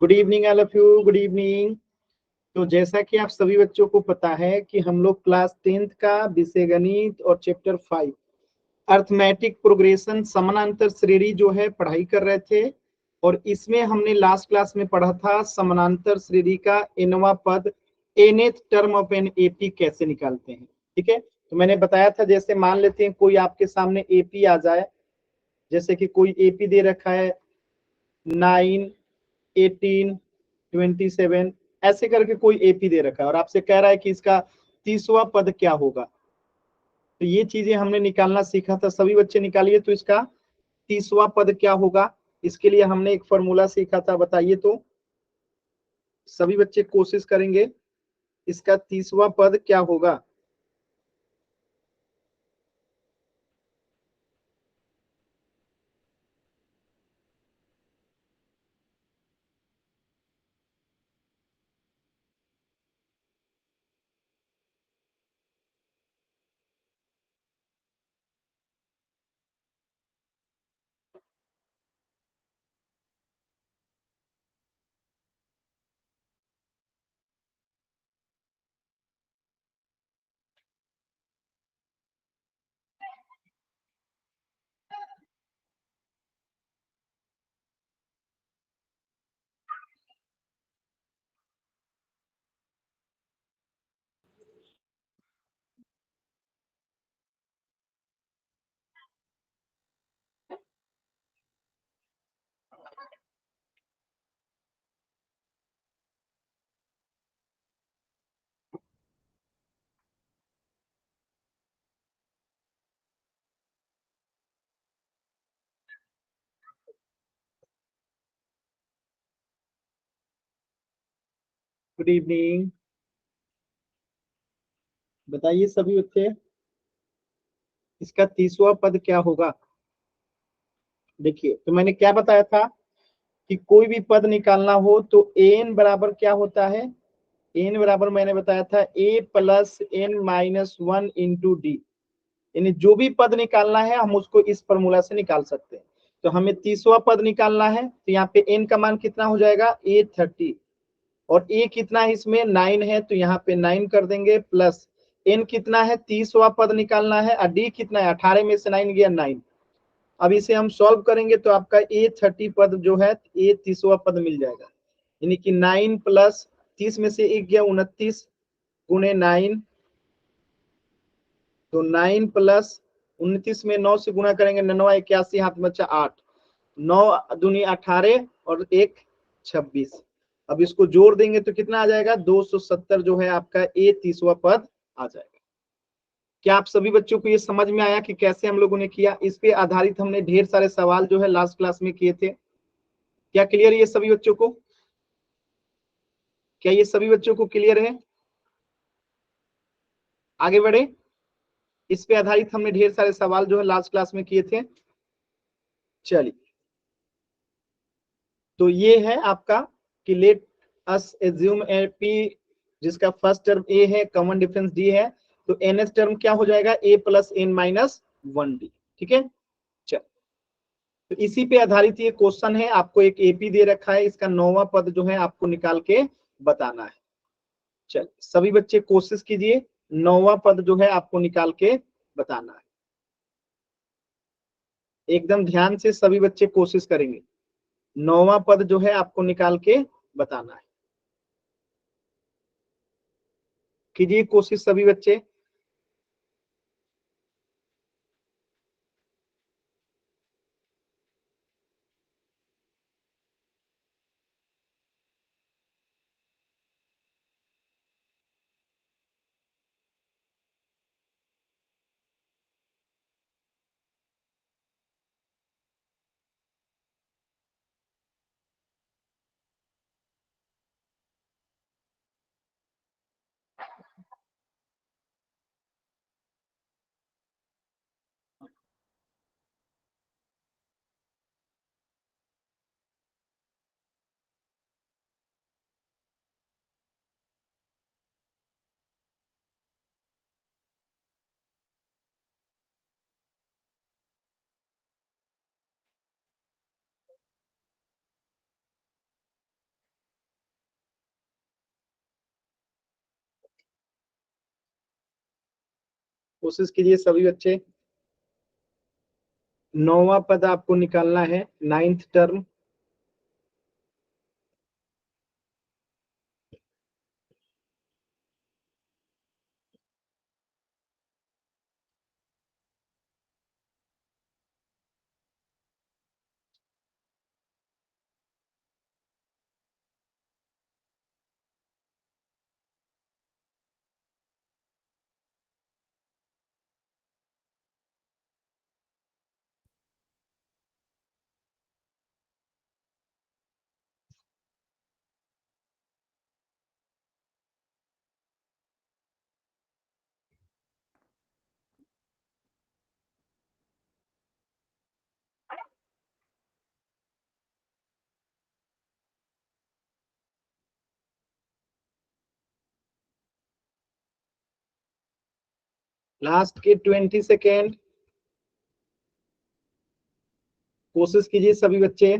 Good evening all of you, good evening. तो जैसा कि आप सभी बच्चों को पता है कि हम लोग क्लास 10th का विषय गणित और चैप्टर 5 अर्थमेटिक प्रोग्रेशन समानांतर श्रेणी जो है पढ़ाई कर रहे थे। और इसमें हमने लास्ट क्लास में पढ़ा था समानांतर श्रेणी का nवां पद nth term of an AP कैसे निकालते हैं। ठीक है, तो मैंने बताया था, जैसे मान लेते हैं कोई आपके सामने एपी आ जाए, जैसे कि कोई एपी दे रखा है 9, 18, 27, ऐसे करके कोई एपी दे रखा है और आपसे कह रहा है कि इसका 30वां पद क्या होगा। तो ये चीजें हमने निकालना सीखा था, सभी बच्चे निकालिए। तो इसका 30वां पद क्या होगा, इसके लिए हमने एक फॉर्मूला सीखा था, बताइए। तो सभी बच्चे कोशिश करेंगे, इसका 30वां पद क्या होगा। गुड इवनिंग, बताइए सभी बच्चे, इसका 30वां पद क्या होगा। देखिए, तो मैंने क्या बताया था कि कोई भी पद निकालना हो तो एन बराबर क्या होता है। एन बराबर मैंने बताया था A plus N minus 1 into D. यानी जो भी पद निकालना है हम उसको इस फॉर्मूला से निकाल सकते हैं। तो हमें 30वां पद निकालना है, तो यहाँ पे एन का मान कितना हो जाएगा, ए 30। और ए कितना है, इसमें 9 है, तो यहाँ पे 9 कर देंगे, प्लस एन कितना है, 30वां पद निकालना है, और डी कितना है, 18 में से 9 गया 9। अब इसे हम सॉल्व करेंगे तो आपका ए 30 पद जो है ए 30वां पद मिल जाएगा। यानी कि 9 प्लस 30 में से 1 गया 29 गुणे 9, तो 9 प्लस 29 में 9 से गुणा करेंगे, 9 81, हाथ में बचा 8, 9 दूनी 18 और 1 26। अब इसको जोड़ देंगे तो कितना आ जाएगा, 270 जो है आपका ए 30वां पद आ जाएगा। क्या आप सभी बच्चों को ये समझ में आया कि कैसे हम लोगों ने किया। इस पे आधारित हमने ढेर सारे सवाल जो है लास्ट क्लास में किए थे। क्या क्लियर है ये सभी बच्चों को, क्या ये सभी बच्चों को क्लियर है। आगे बढ़े, इस पे आधारित हमने ढेर सारे सवाल जो है लास्ट क्लास में किए थे। चलिए, तो ये है आपका कि let us assume A P, जिसका फर्स्ट टर्म ए है, कॉमन डिफरेंस डी है, तो एनएस टर्म क्या हो जाएगा, ए प्लस एन माइनस 1 डी। ठीक है, चल, तो इसी पे आधारित ये क्वेश्चन है। आपको एक एपी दे रखा है, इसका 9वां पद जो है आपको निकाल के बताना है। चल सभी बच्चे कोशिश कीजिए, 9वां पद जो है आपको निकाल के बताना है। एकदम ध्यान से सभी बच्चे कोशिश करेंगे, 9वां पद जो है आपको निकाल के बताना है। कीजिए कोशिश सभी बच्चे। कोशिश कीजिए सभी बच्चे। 9वां पद आपको निकालना है, 9th टर्म। लास्ट के 20 सेकेंड, कोशिश कीजिए सभी बच्चे।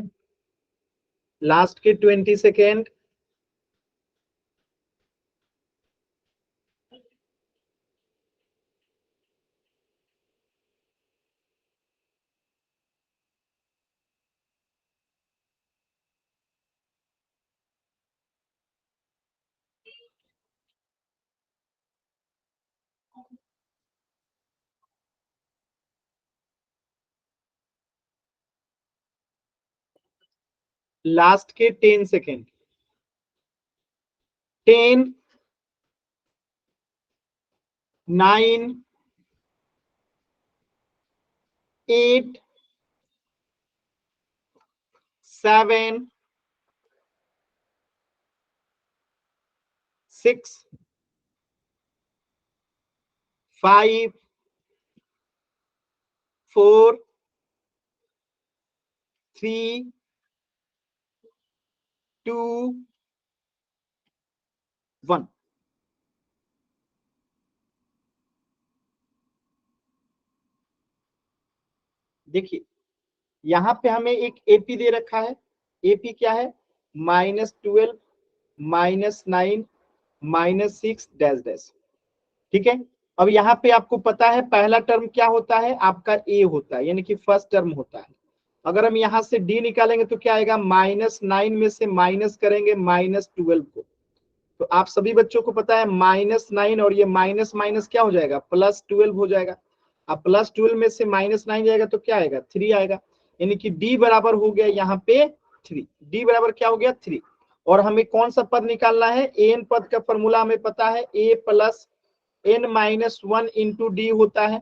लास्ट के 20 सेकेंड। लास्ट के 10 सेकेंड। 10, 9, 8, 7, 6, 5, 4, 3, 2, 1। देखिए यहां पे हमें एक एपी दे रखा है। एपी क्या है? -12, -9, -6 डैश डैश। ठीक है। अब यहाँ पे आपको पता है पहला टर्म क्या होता है? आपका ए होता है, यानी कि फर्स्ट टर्म होता है। अगर हम यहाँ से डी निकालेंगे तो क्या आएगा? -9 में से माइनस करेंगे -12 को। तो आप सभी बच्चों को पता है -9 और ये माइनस माइनस क्या हो जाएगा? +12 हो जाएगा। अब +12 में से -9 जाएगा तो क्या आएगा? 3 आएगा। यानी कि डी बराबर हो गया यहाँ पे 3। डी बराबर क्या हो गया? 3। और हमें कौन सा पद निकालना है? एन पद का फॉर्मूला हमें पता है, a + n-1 इंटू डी होता है।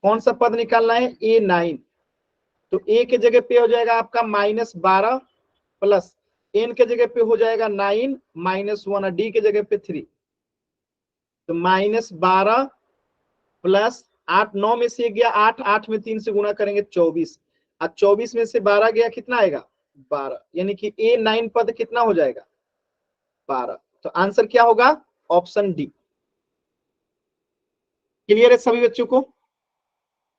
कौन सा पद निकालना है? a9। तो a के जगह पे हो जाएगा आपका -12 प्लस n के जगह पे हो जाएगा 9 -1 और d के जगह पे 3। तो -12 प्लस 8, 9 में से गया 8, 8 में 3 से गुणा करेंगे 24। अब 24 में से 12 गया, कितना आएगा? 12। यानी कि a9 पद कितना हो जाएगा? 12। तो आंसर क्या होगा? Option D. क्लियर है सभी बच्चों को?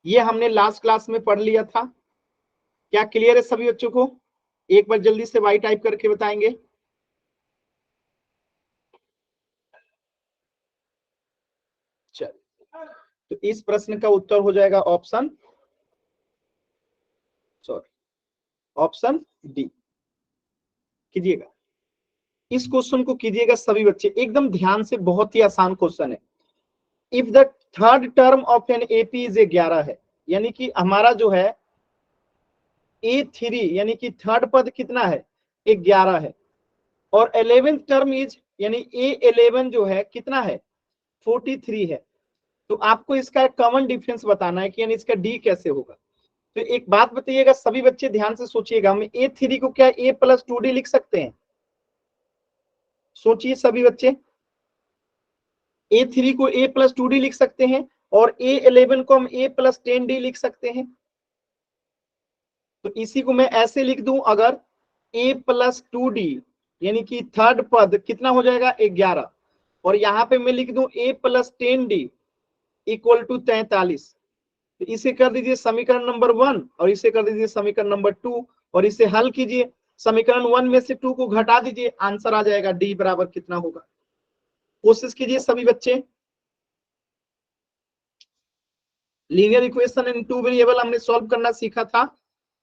ये हमने लास्ट क्लास में पढ़ लिया था। क्या क्लियर है सभी बच्चों को? एक बार जल्दी से वाई टाइप करके बताएंगे। चलिए, तो इस प्रश्न का उत्तर हो जाएगा ऑप्शन ऑप्शन डी। कीजिएगा इस क्वेश्चन को, कीजिएगा सभी बच्चे एकदम ध्यान से, बहुत ही आसान क्वेश्चन है। If the third term of an AP is 11 है, यानी कि हमारा जो है A3 यानी कि थर्ड पद कितना है? 11 है। और 11th टर्म इज यानी A11 जो है कितना है? 43 है। तो आपको इसका कॉमन डिफरेंस बताना है कि यानी इसका डी कैसे होगा। तो एक बात बताइएगा सभी बच्चे, ध्यान से सोचिएगा, हम A3 को क्या A+2D लिख सकते हैं? सोचिए सभी बच्चे, A3 को A+2D लिख सकते हैं और A11 को हम A+10D लिख सकते हैं। तो इसी को मैं ऐसे लिख दूं, अगर A+2D यानी कि थर्ड पद कितना हो जाएगा? 11। और यहां पे मैं लिख दूं A+10D = 43। तो इसे कर दीजिए समीकरण नंबर 1 और इसे कर दीजिए समीकरण नंबर 2 और इसे हल कीजिए। समीकरण 1 में से 2 को घटा दीजिए, आंसर आ जाएगा डी बराबर कितना होगा। कोशिश कीजिए सभी बच्चे। Linear equation in two variable हमने सॉल्व करना सीखा था।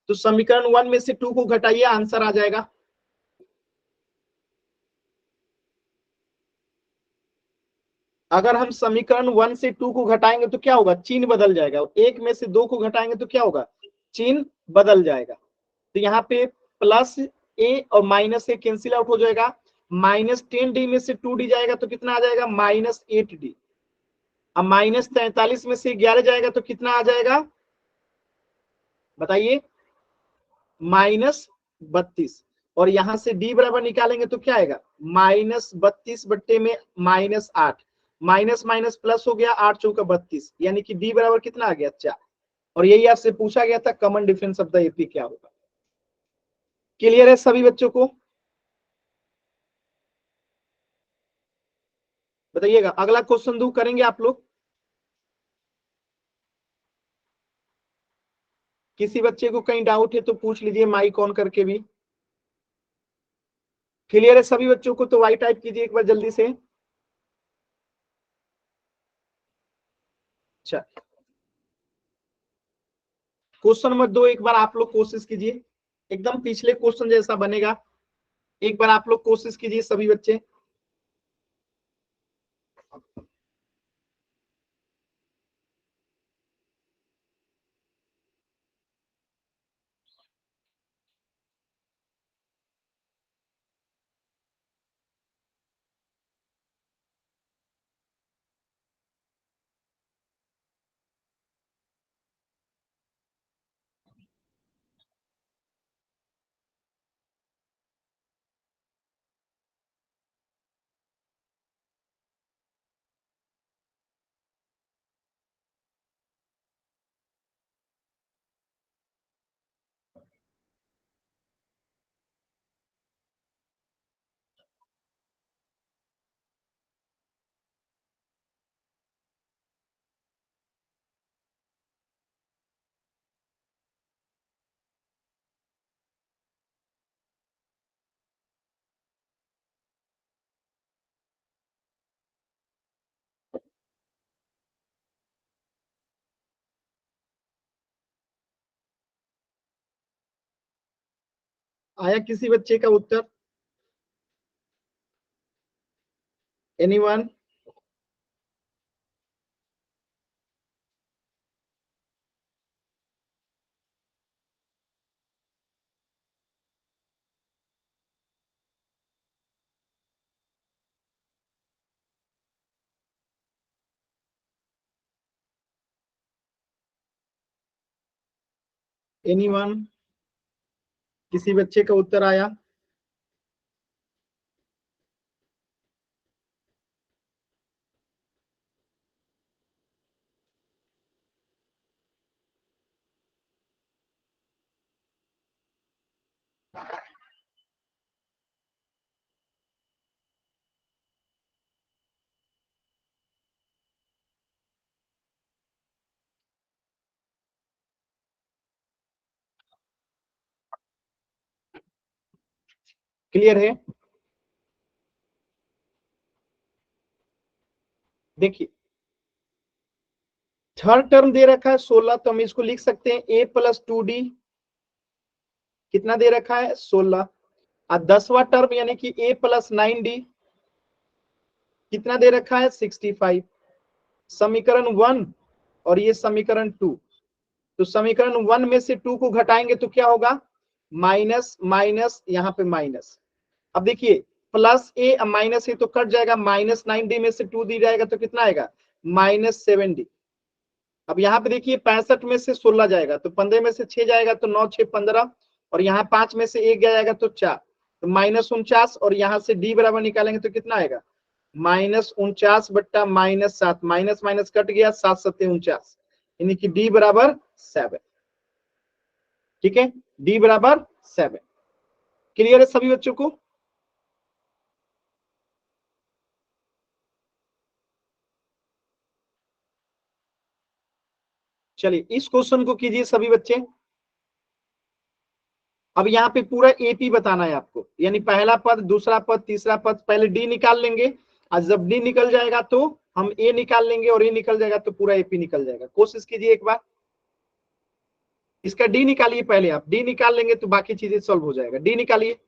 तो समीकरण 1 में से 2 को घटाइए, आंसर आ जाएगा। अगर हम समीकरण 1 से 2 को घटाएंगे तो क्या होगा, चिन्ह बदल जाएगा। 1 में से 2 को घटाएंगे तो क्या होगा, चिन्ह बदल जाएगा। तो यहाँ पे प्लस ए और माइनस ए कैंसिल आउट हो जाएगा। -10d में से 2d जाएगा तो कितना आ जाएगा, -8d। अब -43 में से 11 जाएगा तो कितना आ जाएगा, बताइए, -32। और यहां से d बराबर निकालेंगे तो क्या आएगा, -32 बट्टे में -8, माइनस माइनस प्लस हो गया, 8 चौका 32, यानी कि d बराबर कितना आ गया, 4। और यही आपसे पूछा गया था common difference of the AP क्या होगा। क्लियर है सभी बच्चों को, बताइएगा। अगला क्वेश्चन दो करेंगे आप लोग। किसी बच्चे को कहीं डाउट है तो पूछ लीजिए माइक ऑन करके भी। क्लियर है सभी बच्चों को, तो वाई टाइप कीजिए एक बार जल्दी से। अच्छा, क्वेश्चन नंबर 2 एक बार आप लोग कोशिश कीजिए, एकदम पिछले क्वेश्चन जैसा बनेगा। एक बार आप लोग कोशिश कीजिए सभी बच्चे। आया किसी बच्चे का उत्तर, एनीवन? एनीवन? किसी बच्चे का उत्तर आया? क्लियर है? देखिए, थर्ड टर्म दे रखा है 16, तो हम इसको लिख सकते हैं a+2d। कितना दे रखा है, 16। और 10वां टर्म यानी कि a+9d कितना दे रखा है, 65। समीकरण 1 और ये समीकरण 2। तो समीकरण 1 में से 2 को घटाएंगे तो क्या होगा, माइनस माइनस, यहाँ पे माइनस। अब देखिए, प्लस ए माइनस ए तो कट जाएगा, -9d में से 2 दी जाएगा तो कितना आएगा, -7d। अब यहाँ पे देखिए 65 में से 16 जाएगा तो 15 में से 6 जाएगा तो 9 6 15, और यहाँ 5 में से 1 जाएगा तो 4, तो -49। और यहाँ से d बराबर निकालेंगे तो कितना आएगा, -49 बट्टा -7, माइनस माइनस कट गया, 7 7 49, यानी कि d बराबर 7। ठीक है, d बराबर 7। क्लियर है सभी बच्चों को? चलिए इस क्वेश्चन को कीजिए सभी बच्चे। अब यहाँ पे पूरा एपी बताना है आपको, यानी पहला पद, दूसरा पद, तीसरा पद, पहले डी निकाल लेंगे, और जब डी निकल जाएगा तो हम ए निकाल लेंगे और ए निकल जाएगा तो पूरा एपी निकल जाएगा। कोशिश कीजिए एक बार, इसका डी निकालिए पहले, आप डी निकाल लेंगे तो बाकी चीजें सॉल्व हो जाएगा। डी निकालिए।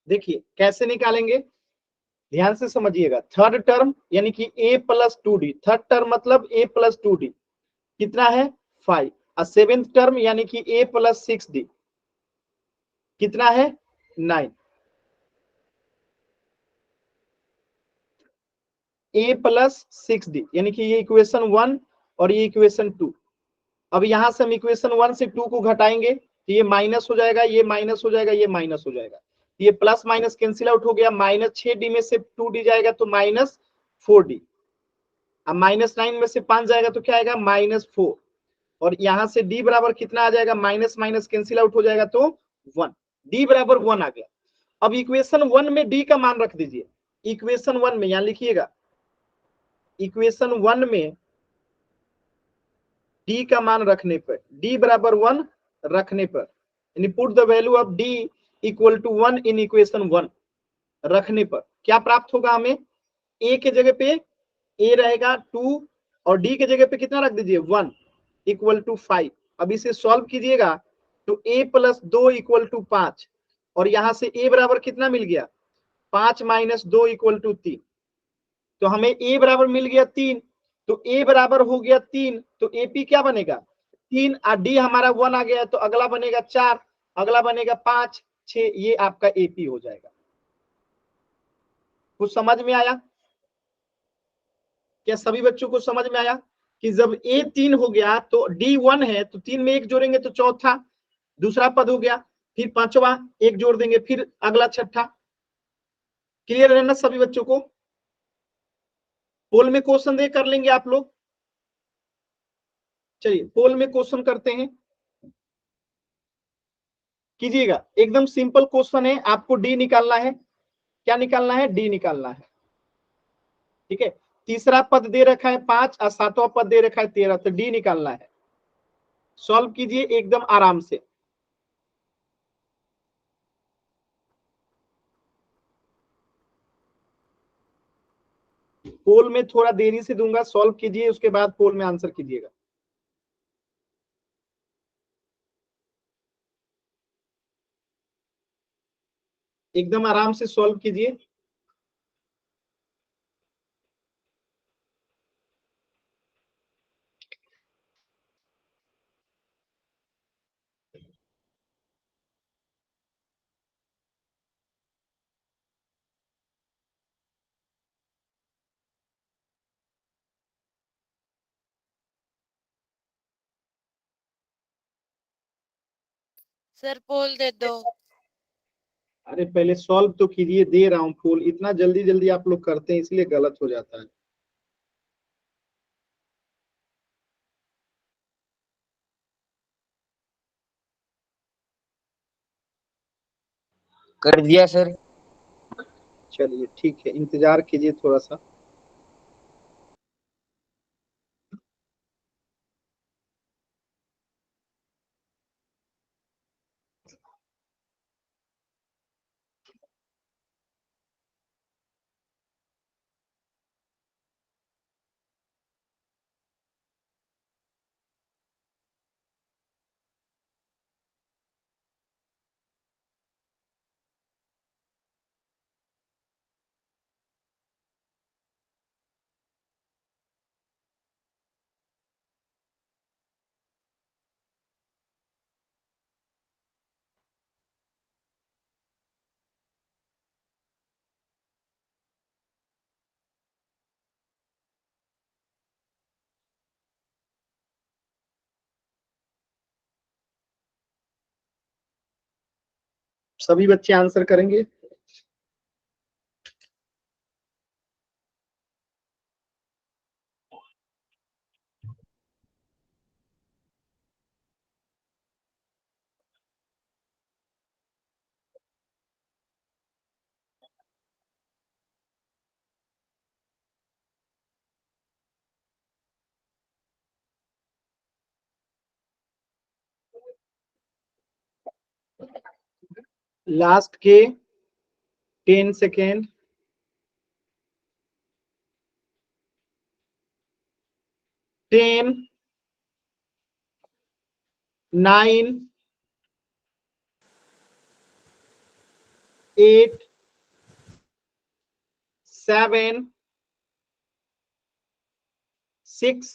देखिए कैसे निकालेंगे, ध्यान से समझिएगा। थर्ड टर्म यानी कि a plus 2d, third term मतलब a प्लस 2d कितना है 5, और सेवेंथ टर्म यानी कि a प्लस 6d कितना है 9। a प्लस 6d यानी कि ये इक्वेशन 1 और ये इक्वेशन 2। अब यहां से हम इक्वेशन 1 से 2 को घटाएंगे तो ये माइनस हो जाएगा, ये माइनस हो जाएगा, ये माइनस हो जाएगा, ये प्लस माइनस कैंसिल आउट हो गया। माइनस 6d में से 2d जाएगा तो माइनस 4d, अब माइनस 9 में से 5 जाएगा तो क्या आएगा -4, और यहां से d बराबर कितना आ जाएगा, माइनस माइनस कैंसिल आउट हो जाएगा तो 1, d बराबर 1 आ गया। अब इक्वेशन 1 में d का मान रख दीजिए, इक्वेशन 1 में, यहां लिखिएगा इक्वेशन 1 में d का मान रखने पर, d बराबर 1 रखने पर, यानी put the value of d equal to 1 in equation 1 रखने पर क्या प्राप्त होगा हमें, a के जगह पे a रहेगा 2 और d के जगह पे कितना रख दीजिए 1 इक्वल टू 5। अब इसे सॉल्व कीजिएगा तो a प्लस 2 इक्वल टू 5, और यहां से a बराबर कितना मिल गया 5 माइनस 2 इक्वल टू 3, तो हमें a बराबर मिल गया 3, तो a बराबर हो गया 3, तो AP क्या बनेगा 3, और d हमारा 1 आ गया तो अगला बनेगा 4, अगला बनेगा 5 6, ये आपका AP हो जाएगा। कुछ समझ में आया क्या, सभी बच्चों को समझ में आया कि जब a 3 हो गया तो d 1 है, तो 3 में एक जोड़ेंगे तो चौथा दूसरा पद हो गया, फिर पांचवा एक जोड़ देंगे, फिर अगला छठा। क्लियर है ना सभी बच्चों को, पोल में क्वेश्चन दे कर लेंगे आप लोग। चलिए पोल में क्वेश्चन करते हैं, कीजिएगा। एकदम सिंपल क्वेश्चन है, आपको डी निकालना है। क्या निकालना है, डी निकालना है। ठीक है, तीसरा पद दे रखा है 5 और सातवां पद दे रखा है 13, तो डी निकालना है। सॉल्व कीजिए एकदम आराम से। पोल में थोड़ा देरी से दूंगा, सॉल्व कीजिए उसके बाद पोल में आंसर कीजिएगा। एकदम आराम से सॉल्व कीजिए। सर पोल दे दो। अरे पहले सॉल्व तो कीजिए, दे रहा हूँ पोल, इतना जल्दी जल्दी आप लोग करते हैं इसलिए गलत हो जाता है। कर दिया सर। चलिए ठीक है, इंतजार कीजिए थोड़ा सा। सभी बच्चे आंसर करेंगे? लास्ट के 10 सेकेंड। 10, 9, 8, 7, 6,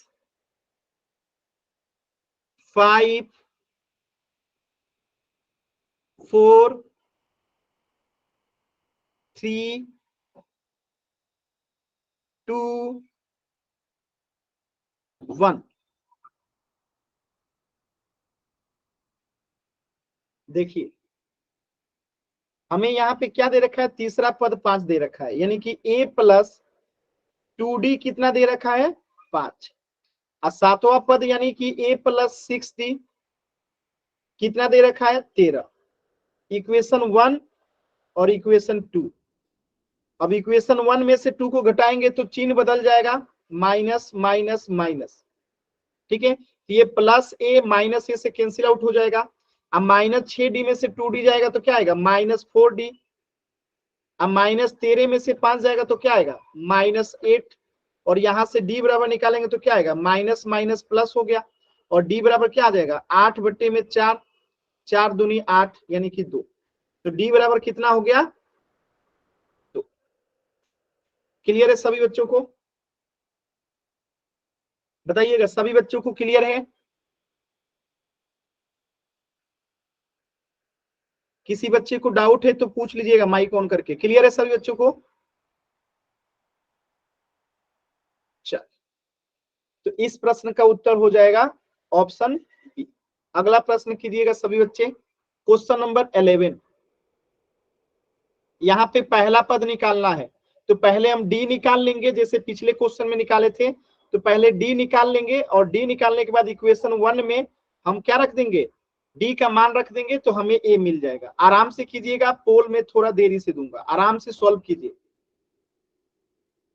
5, 4, 3, 2, 1। देखिए हमें यहाँ पे क्या दे रखा है, तीसरा पद 5 दे रखा है, यानी कि a प्लस 2d कितना दे रखा है, 5। और सातवां पद यानी कि a प्लस 6d कितना दे रखा है, 13। इक्वेशन 1 और इक्वेशन 2। अब इक्वेशन 1 में से 2 को घटाएंगे तो चिन्ह बदल जाएगा, माइनस माइनस माइनस। ठीक है, ये प्लस a माइनस a से कैंसिल आउट हो जाएगा। अब माइनस 6d में से 2d जाएगा तो क्या आएगा, माइनस 4d। अब माइनस 13 में से 5 जाएगा तो क्या आएगा, माइनस 8। और यहां से d बराबर निकालेंगे तो क्या आएगा, माइनस माइनस प्लस हो गया। और d बराबर क्या आ जाएगा, 8/4, 4 दूनी 8 यानी कि 2। तो d बराबर कितना हो गया, 2। क्लियर है सभी बच्चों को? बताइएगा, सभी बच्चों को क्लियर है? किसी बच्चे को डाउट है तो पूछ लीजिएगा माइक ऑन करके। क्लियर है सभी बच्चों को? चल, तो इस प्रश्न का उत्तर हो जाएगा ऑप्शन बी। अगला प्रश्न कीजिएगा सभी बच्चे, क्वेश्चन नंबर 11। यहाँ पे पहला पद निकालना है, तो पहले हम डी निकाल लेंगे, जैसे पिछले क्वेश्चन में निकाले थे। तो पहले डी निकाल लेंगे, और डी निकालने के बाद इक्वेशन 1 में हम क्या रख देंगे, डी का मान रख देंगे, तो हमें ए मिल जाएगा। आराम से कीजिएगा, पोल में थोड़ा देरी से दूंगा, आराम से सॉल्व कीजिए।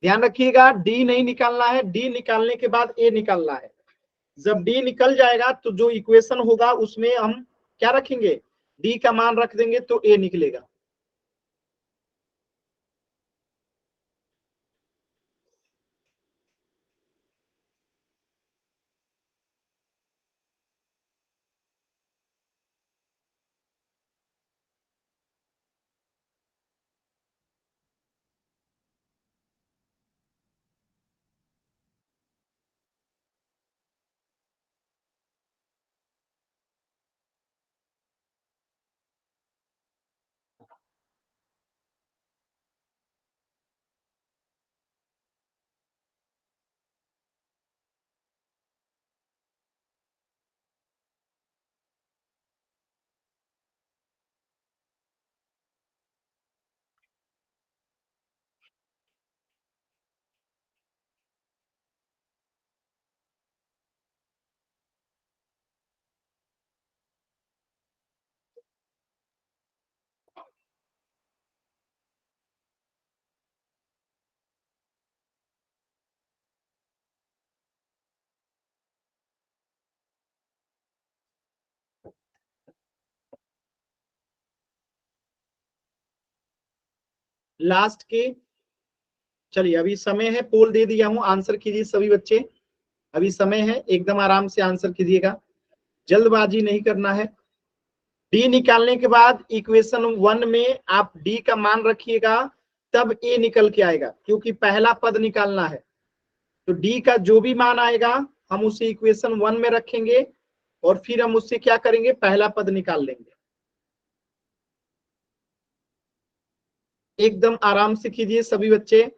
ध्यान रखिएगा, डी नहीं निकालना है, डी निकालने के बाद ए निकालना है। जब डी निकल जाएगा तो जो इक्वेशन होगा उसमें हम क्या रखेंगे, डी का मान रख देंगे तो ए निकलेगा। लास्ट के, चलिए अभी समय है, पोल दे दिया हूं, आंसर कीजिए सभी बच्चे, अभी समय है, एकदम आराम से आंसर कीजिएगा, जल्दबाजी नहीं करना है। डी निकालने के बाद इक्वेशन 1 में आप डी का मान रखिएगा, तब ए निकल के आएगा, क्योंकि पहला पद निकालना है। तो डी का जो भी मान आएगा हम उसे इक्वेशन 1 में रखेंगे और फिर हम उससे क्या करेंगे, पहला पद निकाल लेंगे। एकदम आराम से कीजिए सभी बच्चे।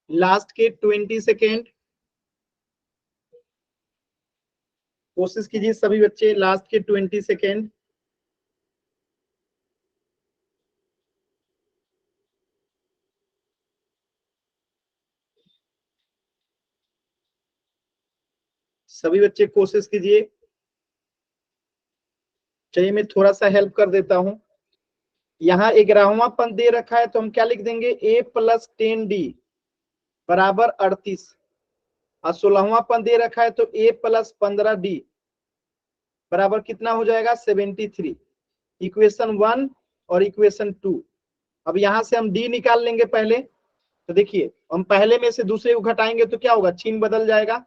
लास्ट के 20 सेकेंड, कोशिश कीजिए सभी बच्चे, लास्ट के 20 सेकेंड। सभी बच्चे कोशिश कीजिए। चलिए मैं थोड़ा सा हेल्प कर देता हूं। यहाँ 11वां पद दे रखा है, तो हम क्या लिख देंगे, a + 10d बराबर 38, और 16वां पद दे रखा है तो a + 15d बराबर कितना हो जाएगा, 73। इक्वेशन 1 और इक्वेशन 2। अब यहां से हम डी निकाल लेंगे पहले। तो देखिए हम पहले में से दूसरे को घटाएंगे तो क्या होगा, चिन्ह बदल जाएगा,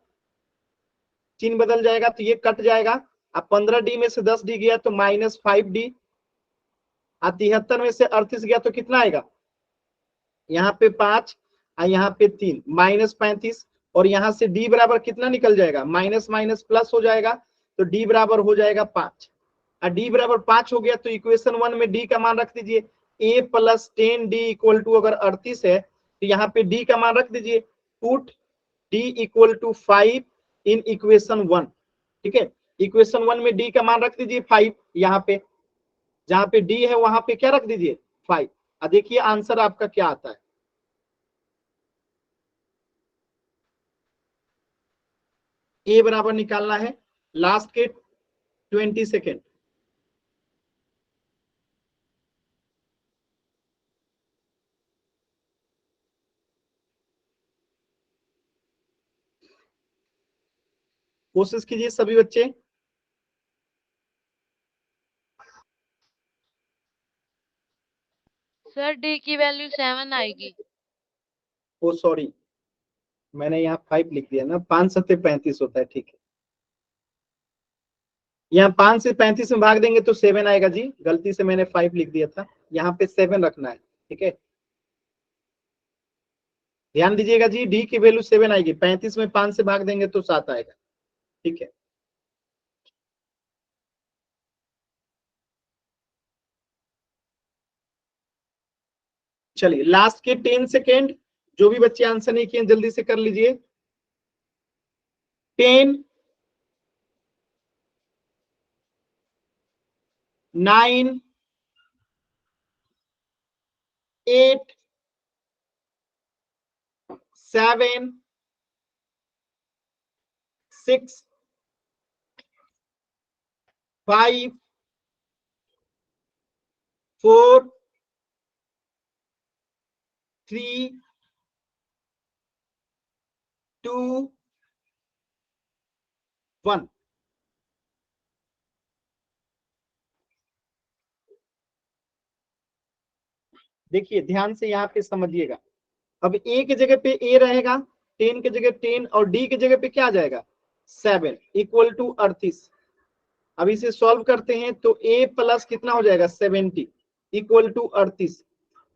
चिन्ह बदल जाएगा, तो ये कट जाएगा। अब 15d में से 10d गया तो -5d, और 73 में से 38 गया तो कितना आएगा, यहाँ पे 5 और यहाँ पे 3, -35, और यहाँ से d बराबर कितना निकल जाएगा, माइनस माइनस प्लस हो जाएगा, तो d बराबर हो जाएगा 5। और d बराबर 5 हो गया तो इक्वेशन 1 में d का मान रख दीजिए, a + 10d = अगर 38 है तो यहाँ पे d का मान रख दीजिए, पुट d = 5 इन इक्वेशन 1। ठीक है, इक्वेशन 1 में d का मान रख दीजिए 5, यहाँ पे जहां पे d है वहां पे क्या रख दीजिए, 5। अब देखिए आंसर आपका क्या आता है। ए बराबर निकालना है, लास्ट के 20 सेकेंड। कोशिश कीजिए सभी बच्चे। सर डी की वैल्यू 7 आएगी। ओ सॉरी, मैंने यहाँ 5 लिख दिया ना, 5 7 35 होता है, ठीक है। यहाँ 5 से 35 में भाग देंगे तो 7 आएगा जी, गलती से मैंने 5 लिख दिया था, यहाँ पे 7 रखना है। ठीक है, ध्यान दीजिएगा जी, डी की वैल्यू 7 आएगी, 35 में 5 से भाग देंगे तो 7 आएगा। ठीक है, चलिए लास्ट के 10 सेकेंड, जो भी बच्चे आंसर नहीं किए जल्दी से कर लीजिए। 10, 9, 8, 7, 6, 5 4 3 2 1। देखिए ध्यान से यहाँ पे समझिएगा। अब ए की जगह पे ए रहेगा, 10 की जगह 10 और डी की जगह पे क्या आ जाएगा 7 इक्वल टू 38। अब इसे सॉल्व करते हैं तो a प्लस कितना हो जाएगा 70 इक्वल टू 38।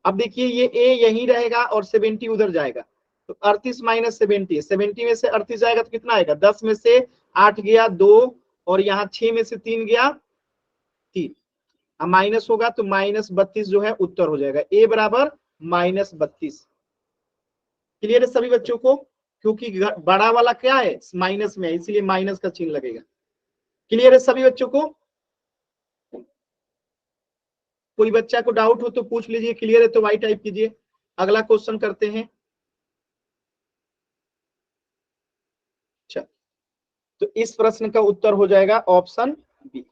अब देखिए ये a यही रहेगा और 70 उधर जाएगा, तो 38 माइनस 70, 70 में से 38 जाएगा तो कितना आएगा 10 में से 8 गया 2 और यहाँ 6 में से 3 गया 3। अब माइनस होगा तो माइनस 32 जो है उत्तर हो जाएगा, a बराबर माइनस 32। क्लियर है सभी बच्चों को, क्योंकि बड़ा वाला क्या है माइनस में है इसलिए माइनस का चिन्ह लगेगा। क्लियर है सभी बच्चों को, कोई बच्चा को डाउट हो तो पूछ लीजिए, क्लियर है तो वाई टाइप कीजिए। अगला क्वेश्चन करते हैं। चल तो इस प्रश्न का उत्तर हो जाएगा ऑप्शन बी।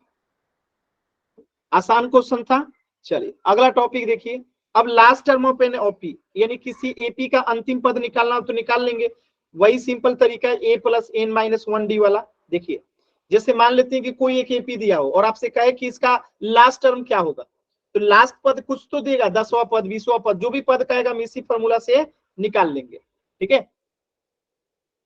आसान क्वेश्चन था। चलिए अगला टॉपिक देखिए। अब last term of an AP यानी किसी एपी का अंतिम पद निकालना हो तो निकाल लेंगे, वही सिंपल तरीका है A plus N minus 1 D वाला। देखिए जैसे मान लेते हैं कि कोई एक एपी दिया हो और आपसे कहे कि इसका लास्ट टर्म क्या होगा, तो लास्ट पद कुछ तो देगा, 10वां पद 20वां पद, जो भी पद कहेगा हम इसी फॉर्मूला से निकाल लेंगे। ठीक है,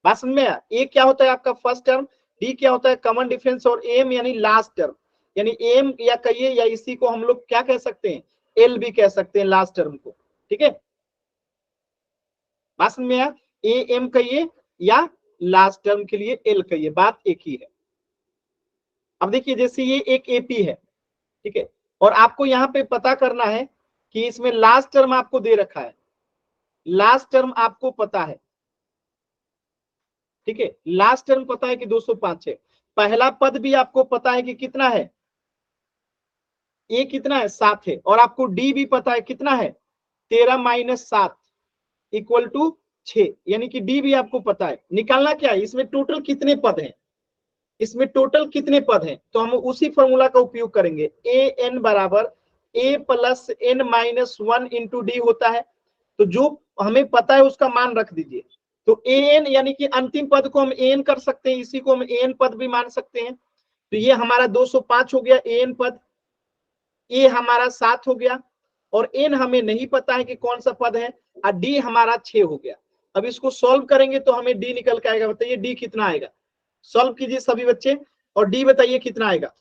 बात समझ में आया। ए क्या होता है आपका फर्स्ट टर्म, डी क्या होता है कॉमन डिफरेंस, और एम यानी लास्ट टर्म, यानी एम या कहिए या इसी को हम लोग क्या कह सकते हैं एल भी कह सकते हैं लास्ट टर्म को। ठीक है, बात समझ में आया। ए एम कहिए या लास्ट टर्म के लिए एल कहिए, बात एक ही है। अब देखिए जैसे ये एक एपी है, ठीक है, और आपको यहाँ पे पता करना है कि इसमें लास्ट टर्म आपको दे रखा है, लास्ट टर्म आपको पता है। ठीक है, लास्ट टर्म पता है कि 205 है, पहला पद भी आपको पता है कि कितना है, ए कितना है 7 है, और आपको डी भी पता है कितना है 13 माइनस 7 इक्वल टू 6, यानी कि डी भी आपको पता है। निकालना क्या है, इसमें टोटल कितने पद हैं, इसमें टोटल कितने पद हैं, तो हम उसी फॉर्मूला का उपयोग करेंगे। ए एन बराबर A plus N minus 1 into D होता है, तो जो हमें पता है उसका मान रख दीजिए। तो ए एन यानी कि अंतिम पद को हम ए एन कर सकते हैं, इसी को हम ए एन पद भी मान सकते हैं। तो ये हमारा 205 हो गया ए एन पद, ए हमारा 7 हो गया, और एन हमें नहीं पता है कि कौन सा पद है, और डी हमारा 6 हो गया। अब इसको सॉल्व करेंगे तो हमें डी निकल के आएगा। बताइए डी कितना आएगा, सॉल्व कीजिए सभी बच्चे, और डी बताइए कितना आएगा,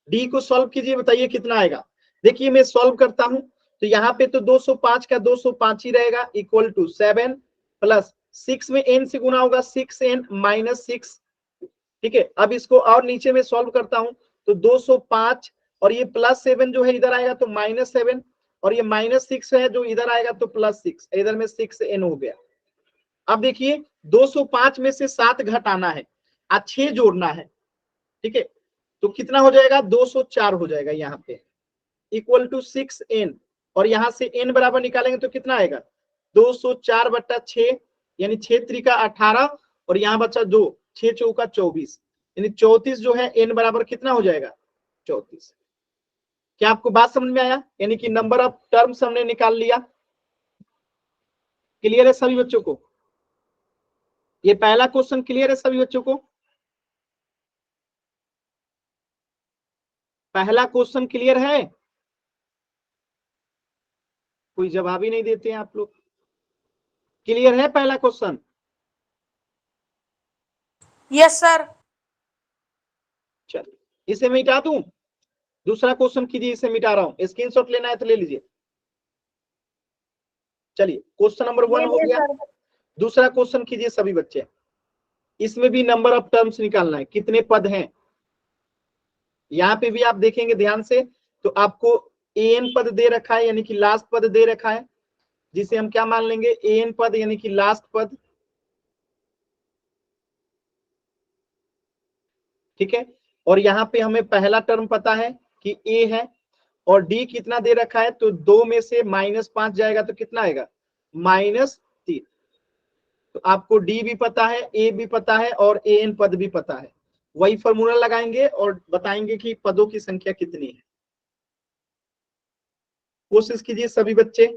डी को सॉल्व कीजिए बताइए कितना आएगा। देखिए मैं सॉल्व करता हूं तो यहाँ पे तो 205 का 205 ही रहेगा इक्वल टू 7 प्लस 6 में n से गुना होगा 6n माइनस 6। ठीक है, अब इसको और नीचे में सॉल्व करता हूं तो 205 और ये प्लस 7 जो है इधर आएगा तो माइनस 7, और ये माइनस 6 है जो इधर आएगा तो प्लस 6, इधर में 6n हो गया। अब देखिए 205 में से 7 घटाना है और 6 जोड़ना है। ठीक है, तो कितना हो जाएगा 204 हो जाएगा यहाँ पे इक्वल टू 6n, और यहां से n बराबर निकालेंगे तो कितना आएगा 204 बट्टा 6 यानी 6 त्रिका 18, और यहाँ बचा 2, 6 चौका 24, यानी 34 जो है n बराबर कितना हो जाएगा 34। क्या आपको बात समझ में आया, यानी कि नंबर ऑफ टर्म्स हमने निकाल लिया। क्लियर है सभी बच्चों को, ये पहला क्वेश्चन क्लियर है सभी बच्चों को, पहला क्वेश्चन क्लियर है, कोई जवाब ही नहीं देते हैं आप लोग। क्लियर है पहला क्वेश्चन, यस सर। चलिए इसे मिटा दूं, दूसरा क्वेश्चन कीजिए, इसे मिटा रहा हूं, स्क्रीनशॉट लेना है तो ले लीजिए। चलिए क्वेश्चन नंबर 1 हो गया, दूसरा क्वेश्चन कीजिए सभी बच्चे, इसमें भी नंबर ऑफ टर्म्स निकालना है, कितने पद हैं। यहाँ पे भी आप देखेंगे ध्यान से तो आपको एन पद दे रखा है यानी कि लास्ट पद दे रखा है, जिसे हम क्या मान लेंगे एन पद यानी कि लास्ट पद। ठीक है, और यहाँ पे हमें पहला टर्म पता है कि ए है, और डी कितना दे रखा है, तो 2 में से -5 जाएगा तो कितना आएगा -3। तो आपको डी भी पता है, ए भी पता है, और ए एन पद भी पता है। वही फॉर्मूला लगाएंगे और बताएंगे कि पदों की संख्या कितनी है। कोशिश कीजिए सभी बच्चे।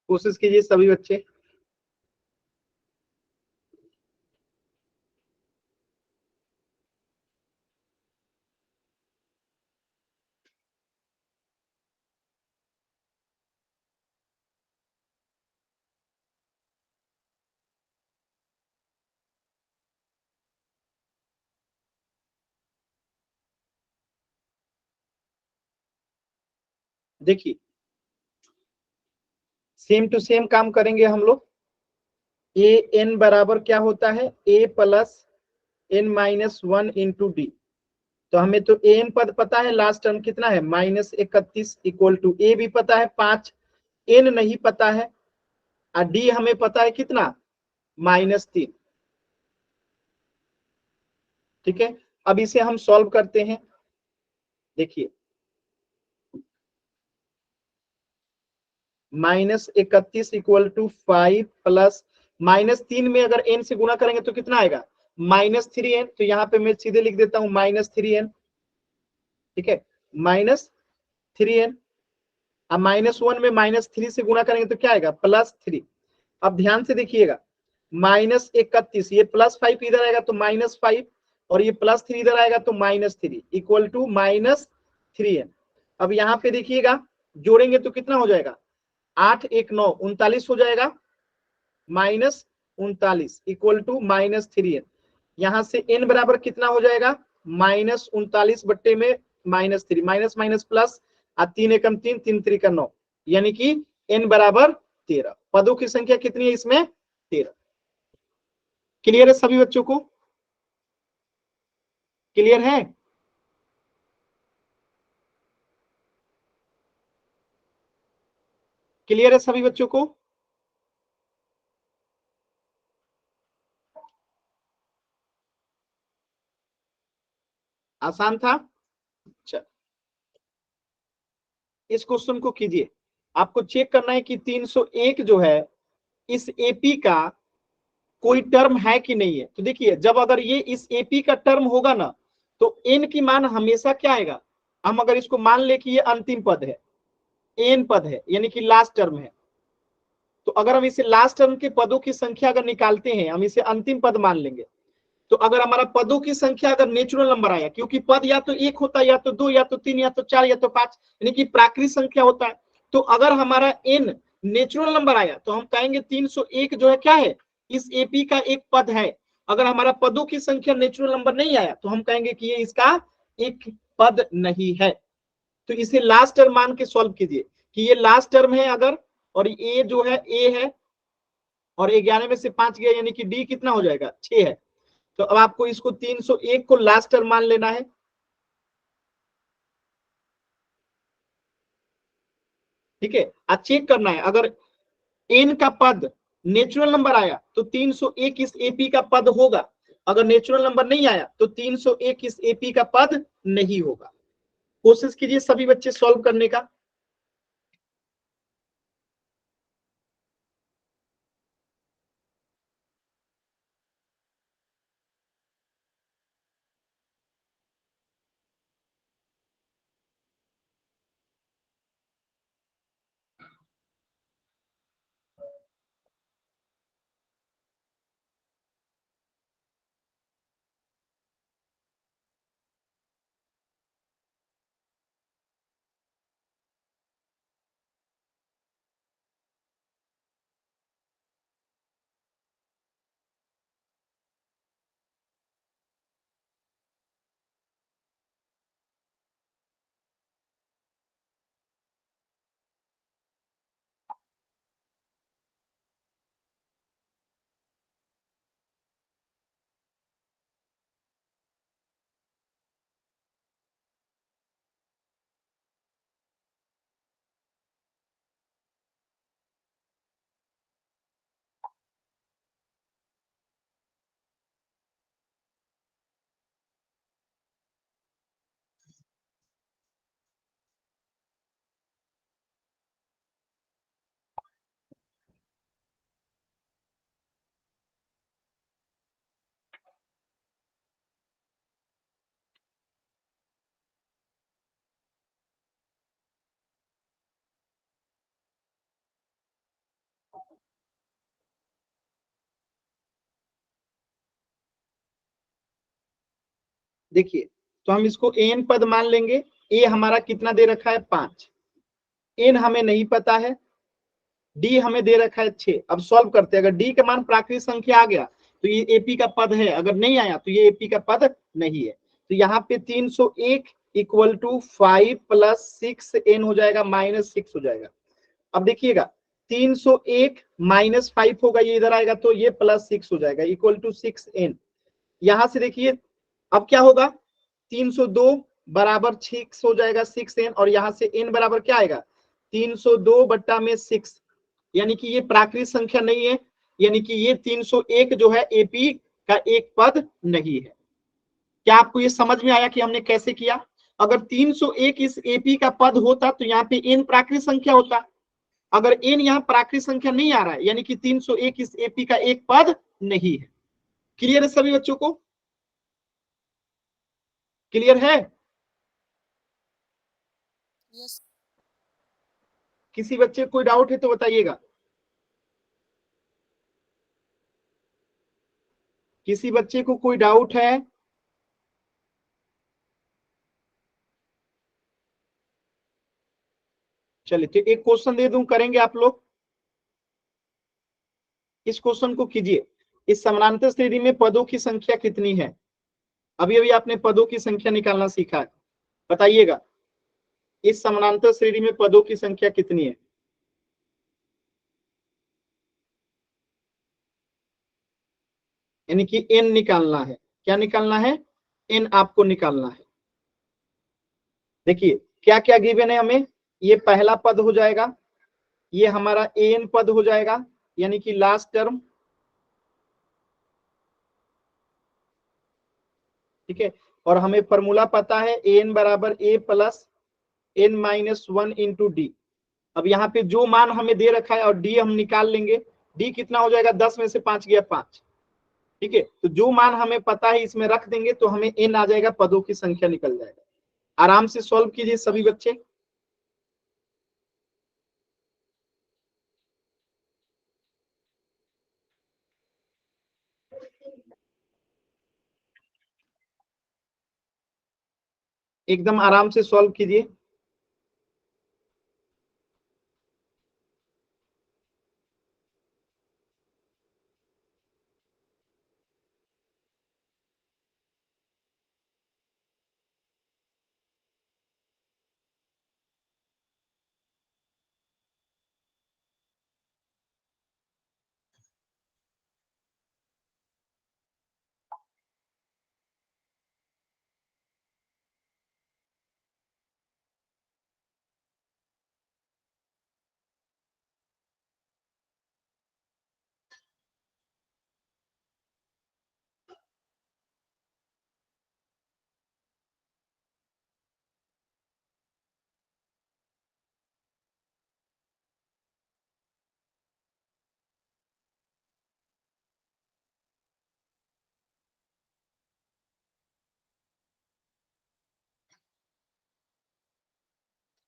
कोशिश कीजिए सभी बच्चे। देखिए सेम टू सेम काम करेंगे हम लोग। ए एन बराबर क्या होता है, A plus N minus one into D. तो हमें तो ए एन पद पता है, लास्ट टर्म कितना है -31 इक्वल टू ए भी पता है 5, एन नहीं पता है, और डी हमें पता है कितना -3। ठीक है, अब इसे हम सॉल्व करते हैं। देखिए -31 इक्वल टू 5 प्लस -3 में अगर n से गुना करेंगे तो कितना आएगा -3n। तो यहाँ पे मैं सीधे लिख देता हूं -3n। ठीक है, -3n। अब -1 में -3 से गुना करेंगे तो क्या आएगा +3। अब ध्यान से देखिएगा, -31 ये +5 इधर आएगा तो -5, और ये +3 इधर आएगा तो -3 इक्वल टू -3n। अब यहाँ पे देखिएगा जोड़ेंगे तो कितना हो जाएगा 8 1 9 39 हो जाएगा, -39 इक्वल टू -3n। यहां से n बराबर कितना हो जाएगा -39 बट्टे में -3, माइनस माइनस प्लस, 3 एकम 3 3 त्रिका 9, यानी कि n बराबर 13। पदों की संख्या कितनी है इसमें 13। क्लियर है सभी बच्चों को, क्लियर है? क्लियर है सभी बच्चों को? आसान था। अच्छा, इस क्वेश्चन को कीजिए। आपको चेक करना है कि 301 जो है इस एपी का कोई टर्म है कि नहीं है। तो देखिए जब अगर ये इस एपी का टर्म होगा ना तो एन की मान हमेशा क्या आएगा, हम अगर इसको मान ले कि ये अंतिम पद है, एन पद है यानी कि लास्ट टर्म है, तो अगर हम इसे लास्ट टर्म के पदों की संख्या अगर निकालते हैं, हम इसे अंतिम पद मान लेंगे। तो अगर हमारा पदों की संख्या अगर नेचुरल नंबर आया, क्योंकि पद या तो एक होता है, या तो दो, या तो तीन, या तो चार, या तो पांच, यानी कि प्राकृतिक संख्या होता है। तो अगर हमारा एन नेचुरल नंबर आया तो हम कहेंगे 301 जो है क्या है, इस एपी का एक पद है। अगर हमारा पदों की संख्या नेचुरल नंबर नहीं आया तो हम कहेंगे कि ये इसका एक पद नहीं है। तो इसे लास्ट टर्म मान के सॉल्व कीजिए कि ये लास्ट टर्म है अगर, और ए जो है ए है, और 11 में से 5 गया यानी कि डी कितना हो जाएगा 6 है। तो अब आपको इसको 301 को लास्ट टर्म मान लेना है। ठीक है, आज चेक करना है, अगर एन का पद नेचुरल नंबर आया तो 301 इस एपी का पद होगा, अगर नेचुरल नंबर नहीं आया तो 301 इस एपी का पद नहीं होगा। कोशिश कीजिए सभी बच्चे सॉल्व करने का। देखिए, तो हम इसको एन पद मान लेंगे, ए हमारा कितना दे रखा है 5, एन हमें नहीं पता है, डी हमें दे रखा है 6। अब सॉल्व करते हैं, अगर डी का मान प्राकृतिक संख्या आ गया तो ये एपी का पद है, अगर नहीं आया तो ये एपी का पद नहीं है। तो यहाँ पे 301 इक्वल टू 5 प्लस 6 एन हो जाएगा, -6 हो जाएगा। अब देखिएगा 301 -5 होगा, ये इधर आएगा तो ये +6 हो जाएगा, इक्वल टू 6n। यहां से देखिए अब क्या होगा, 302 बराबर 6 हो जाएगा 6n, और यहां से n बराबर क्या आएगा 302 बट्टा में 6, यानी कि ये प्राकृतिक संख्या नहीं है, यानी कि ये 301 जो है एपी का एक पद नहीं है। क्या आपको ये समझ में आया कि हमने कैसे किया? अगर 301 इस एपी का पद होता तो यहाँ पे n प्राकृतिक संख्या होता, अगर n यहाँ प्राकृतिक संख्या नहीं आ रहा है यानी कि 301 इस एपी का एक पद नहीं है। क्लियर है सभी बच्चों को? क्लियर है? यस। किसी बच्चे को कोई डाउट है तो बताइएगा। किसी बच्चे को कोई डाउट है? चलिए तो एक क्वेश्चन दे दूं, करेंगे आप लोग? इस क्वेश्चन को कीजिए, इस समानांतर श्रेणी में पदों की संख्या कितनी है? अभी अभी आपने पदों की संख्या निकालना सीखा है, बताइएगा इस समानांतर श्रेणी में पदों की संख्या कितनी है? यानी कि n निकालना है। क्या निकालना है? n आपको निकालना है। देखिए क्या क्या गिवन है हमें, ये पहला पद हो जाएगा, ये हमारा an पद हो जाएगा, यानी कि लास्ट टर्म, ठीक है। और हमें फॉर्मूला पता है an बराबर a plus n-1 into D. अब यहाँ पे जो मान हमें दे रखा है और डी हम निकाल लेंगे, डी कितना हो जाएगा, 10 में से 5 गया 5, ठीक है। तो जो मान हमें पता है इसमें रख देंगे तो हमें n आ जाएगा, पदों की संख्या निकल जाएगा। आराम से सॉल्व कीजिए सभी बच्चे। एकदम आराम से सॉल्व कीजिए।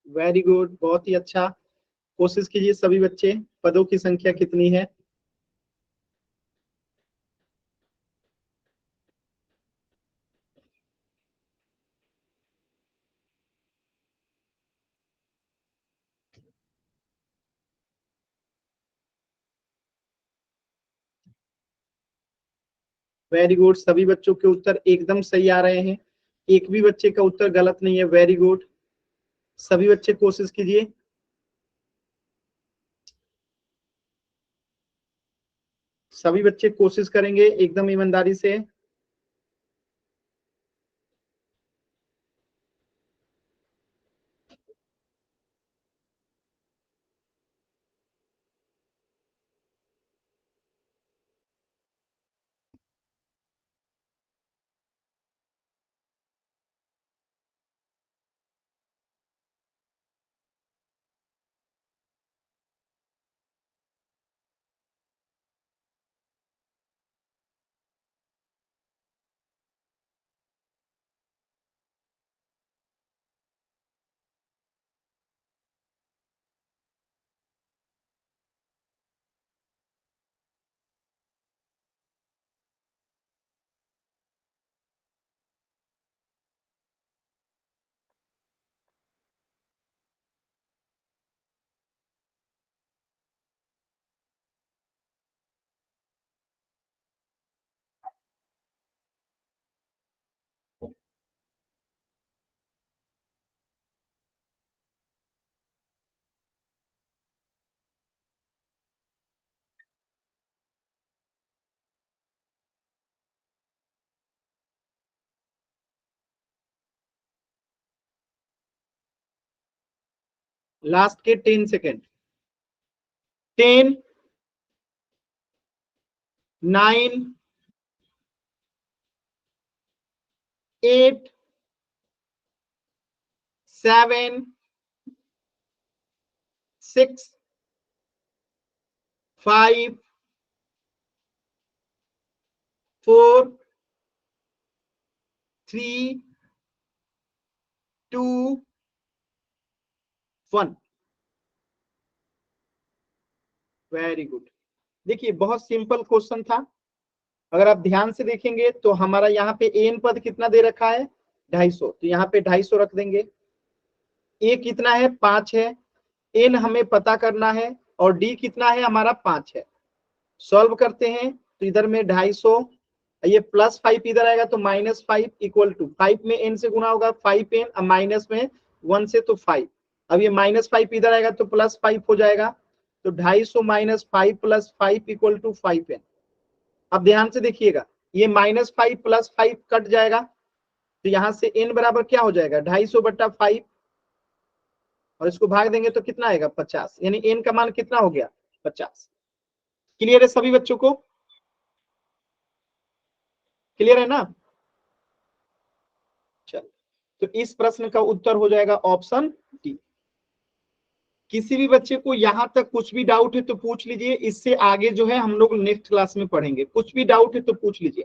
वेरी गुड, बहुत ही अच्छा। कोशिश कीजिए सभी बच्चे। पदों की संख्या कितनी है? वेरी गुड, सभी बच्चों के उत्तर एकदम सही आ रहे हैं, एक भी बच्चे का उत्तर गलत नहीं है। वेरी गुड, सभी बच्चे कोशिश कीजिए। सभी बच्चे कोशिश करेंगे एकदम ईमानदारी से। लास्ट के 10 सेकेंड। 10, 9, 8, 7, 6, 5, 4, 3, 2, 1। Very good. देखिए बहुत सिंपल क्वेश्चन था। अगर आप ध्यान से देखेंगे तो हमारा यहाँ पे एन पद कितना दे रखा है? 250। तो यहाँ पे 250 रख देंगे। ए कितना है? 5 है। एन हमें पता करना है और डी कितना है? हमारा 5 है। सॉल्व करते हैं तो इधर में 250, ये +5 इधर आएगा तो -5 इक्वल टू 5 में n से गुना होगा 5n, अब माइनस में 1 से तो 5। अब ये -5 इधर आएगा तो +5 हो जाएगा। तो 250 - 5 + 5 इक्वल टू 5n। अब ध्यान से देखिएगा, ये -5 + 5 कट जाएगा तो यहाँ से n बराबर क्या हो जाएगा? 250/5, और इसको भाग देंगे तो कितना आएगा? 50। यानी n का मान कितना हो गया? 50। क्लियर है सभी बच्चों को? क्लियर है ना? चलो, तो इस प्रश्न का उत्तर हो जाएगा ऑप्शन डी। किसी भी बच्चे को यहां तक कुछ भी डाउट है तो पूछ लीजिए, इससे आगे जो है हम लोग नेक्स्ट क्लास में पढ़ेंगे। कुछ भी डाउट है तो पूछ लीजिए।